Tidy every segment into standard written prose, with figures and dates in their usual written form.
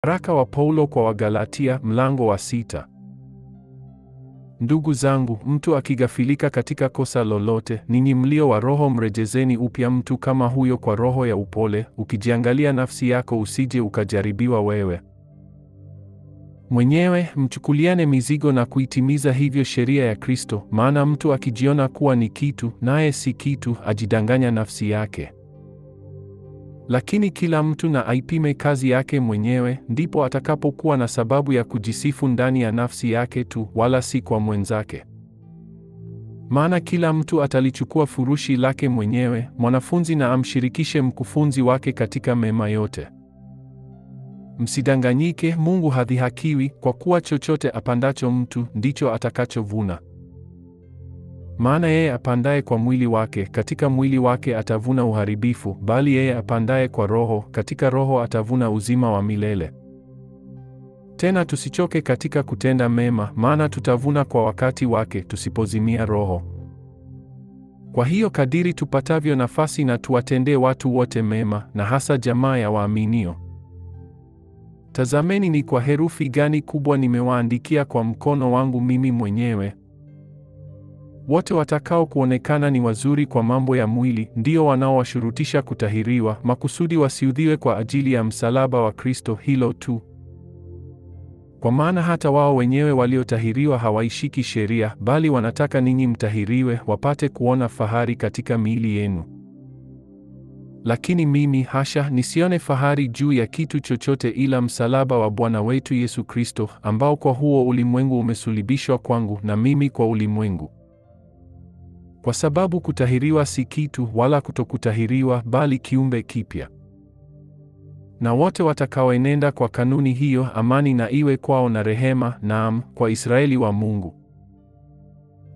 Waraka wa Paulo kwa Wagalatia mlango wa 6. Ndugu zangu, mtu akighafilika katika kosa lolote, ninyi mlio wa Roho mrejezeni upya mtu kama huyo kwa roho ya upole, ukijiangalia nafsi yako usije ukajaribiwa wewe mwenyewe. Mchukuliane mizigo na kuitimiza hivyo sheria ya Kristo, maana mtu akijiona kuwa ni kitu, naye si kitu, ajidanganya nafsi yake. Lakini kila mtu na aipime kazi yake mwenyewe, ndipo atakapokuwa na sababu ya kujisifu ndani ya nafsi yake tu, wala si kwa mwenzake. Maana kila mtu atalichukua furushi lake mwenyewe. Mwanafunzi na amshirikishe mkufunzi wake katika mema yote. Msidanganyike, Mungu hadhihakiwi, kwa kuwa chochote apandacho mtu, ndicho atakachovuna. Maana yeye apandaye kwa mwili wake, katika mwili wake atavuna uharibifu, bali yeye apandaye kwa Roho, katika Roho atavuna uzima wa milele. Tena tusichoke katika kutenda mema, maana tutavuna kwa wakati wake, tusipozimia roho. Kwa hiyo kadiri tupatavyo nafasi na tuwatendee watu wote mema, na hasa jamaa ya waaminio. Tazameni ni kwa herufi gani kubwa nimewaandikia kwa mkono wangu mimi mwenyewe. Wote watakao kuonekana ni wazuri kwa mambo ya mwili, ndio wanaowashurutisha kutahiriwa, makusudi wasiudhiwe kwa ajili ya msalaba wa Kristo, hilo tu. Kwa maana hata wao wenyewe waliotahiriwa hawaishiki sheria, bali wanataka ninyi mtahiriwe, wapate kuona fahari katika miili yenu. Lakini mimi, hasha, nisione fahari juu ya kitu chochote ila msalaba wa Bwana wetu Yesu Kristo, ambao kwa huo ulimwengu umesulubishwa kwangu, na mimi kwa ulimwengu. Kwa sababu kutahiriwa si kitu, wala kutokutahiriwa, bali kiumbe kipya. Na wote watakaoenenda kwa kanuni hiyo, amani na iwe kwao na rehema, naam, kwa Israeli wa Mungu.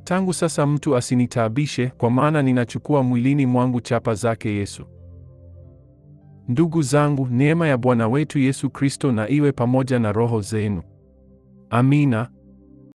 Tangu sasa mtu asinitaabishe, kwa maana ninachukua mwilini mwangu chapa zake Yesu. Ndugu zangu, neema ya Bwana wetu Yesu Kristo na iwe pamoja na roho zenu. Amina.